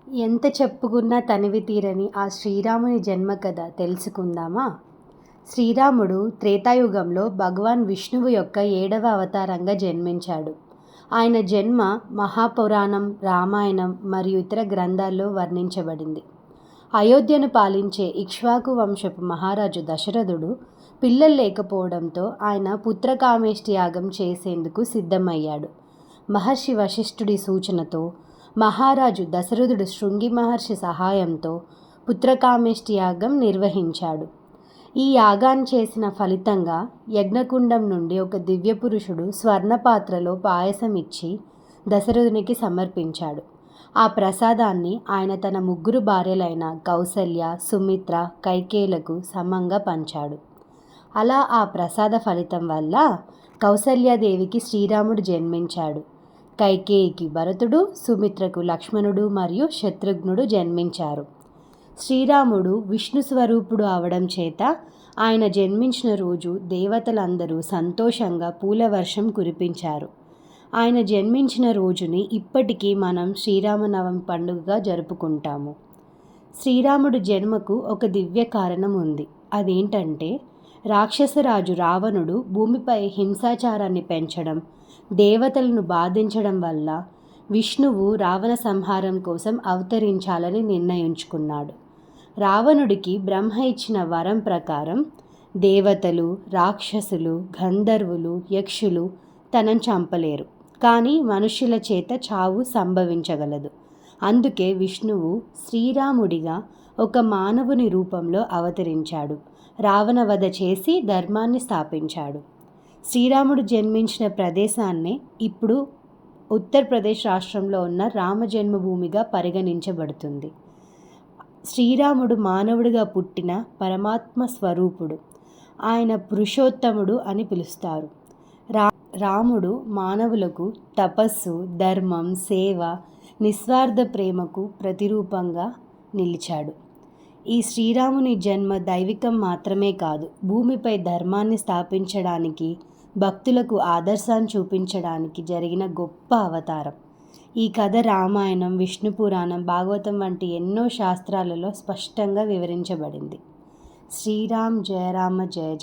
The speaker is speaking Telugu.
ఎంత చెప్పుకున్నా తనివి తీరని ఆ శ్రీరాముని జన్మ కథ తెలుసుకుందామా? శ్రీరాముడు త్రేతాయుగంలో భగవాన్ విష్ణువు యొక్క 7వ అవతారంగా జన్మించాడు. ఆయన జన్మ మహాపురాణం, రామాయణం మరియు ఇతర గ్రంథాల్లో వర్ణించబడింది. అయోధ్యను పాలించే ఇక్ష్వాకు వంశపు మహారాజు దశరథుడు పిల్లలు లేకపోవడంతో ఆయన పుత్రకామేష్టి యాగం చేసేందుకు సిద్ధమయ్యాడు. మహర్షి వశిష్ఠుడి సూచనతో మహారాజు దశరథుడు శృంగి మహర్షి సహాయంతో పుత్రకామేష్టి యాగం నిర్వహించాడు. ఈ యాగాన్ని చేసిన ఫలితంగా యజ్ఞకుండం నుండి ఒక దివ్యపురుషుడు స్వర్ణపాత్రలో పాయసం ఇచ్చి దశరథునికి సమర్పించాడు. ఆ ప్రసాదాన్ని ఆయన తన 3 భార్యలైన కౌసల్య, సుమిత్ర, కైకేయులకు సమంగా పంచాడు. అలా ఆ ప్రసాద ఫలితం వల్ల కౌసల్యాదేవికి శ్రీరాముడు జన్మించాడు. కైకేయికి భరతుడు, సుమిత్రకు లక్ష్మణుడు మరియు శత్రుఘ్నుడు జన్మించారు. శ్రీరాముడు విష్ణు స్వరూపుడు అవడం చేత ఆయన జన్మించిన రోజు దేవతలందరూ సంతోషంగా పూల వర్షం కురిపించారు. ఆయన జన్మించిన రోజుని ఇప్పటికీ మనం శ్రీరామనవమి పండుగగా జరుపుకుంటాము. శ్రీరాముడి జన్మకు ఒక దివ్య కారణం ఉంది. అదేంటంటే రాక్షసరాజు రావణుడు భూమిపై హింసాచారాన్ని పెంచడం, దేవతలను బాధించడం వల్ల విష్ణువు రావణ సంహారం కోసం అవతరించాలని నిర్ణయించుకున్నాడు. రావణుడికి బ్రహ్మ ఇచ్చిన వరం ప్రకారం దేవతలు, రాక్షసులు, గంధర్వులు, యక్షులు తనను చంపలేరు. కానీ మనుష్యుల చేత చావు సంభవించగలదు. అందుకే విష్ణువు శ్రీరాముడిగా ఒక మానవుని రూపంలో అవతరించాడు. రావణ వధ చేసి ధర్మాన్ని స్థాపించాడు. శ్రీరాముడు జన్మించిన ప్రదేశాన్నే ఇప్పుడు ఉత్తరప్రదేశ్ రాష్ట్రంలో ఉన్న రామ జన్మభూమిగా పరిగణించబడుతుంది. శ్రీరాముడు మానవుడిగా పుట్టిన పరమాత్మ స్వరూపుడు. ఆయన పురుషోత్తముడు అని పిలుస్తారు. రాముడు మానవులకు తపస్సు, ధర్మం, సేవ, నిస్వార్థ ప్రేమకు ప్రతిరూపంగా నిలిచాడు. ఈ శ్రీరాముని జన్మ దైవికం మాత్రమే కాదు, భూమిపై ధర్మాన్ని స్థాపించడానికి, భక్తులకు ఆదర్శాన్ని చూపించడానికి జరిగిన గొప్ప అవతారం. ఈ కథ రామాయణం, విష్ణు పురాణం, భాగవతం వంటి ఎన్నో శాస్త్రాలలో స్పష్టంగా వివరించబడింది. శ్రీరామ్ జయ రామ జయ జయ.